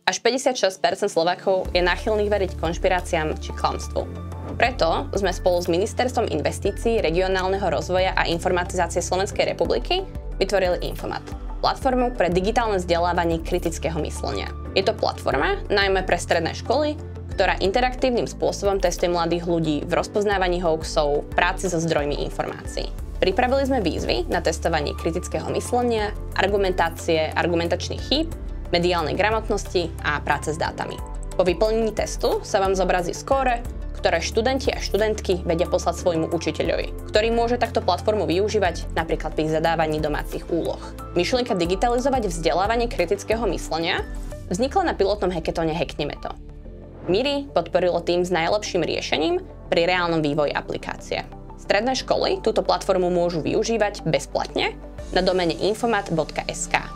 Až 56% Slovákov je náchylných veriť konšpiráciám či klamstvu. Preto sme spolu s Ministerstvom investícií, regionálneho rozvoja a informatizácie Slovenskej republiky vytvorili Infomat, platformu pre digitálne vzdelávanie kritického myslenia. Je to platforma najmä pre stredné školy, ktorá interaktívnym spôsobom testuje mladých ľudí v rozpoznávaní hoaxov, práci so zdrojmi informácií. Pripravili sme výzvy na testovanie kritického myslenia, argumentácie, argumentačných chýb, mediálnej gramotnosti a práce s dátami. Po vyplnení testu sa vám zobrazí skóre, ktoré študenti a študentky vedia poslať svojmu učiteľovi, ktorý môže takto platformu využívať napríklad pri zadávaní domácich úloh. Myšlienka digitalizovať vzdelávanie kritického myslenia vznikla na pilotnom hackathone Hackneme to. MIRI podporilo tým s najlepším riešením pri reálnom vývoji aplikácie. Stredné školy túto platformu môžu využívať bezplatne na domene infomat.sk.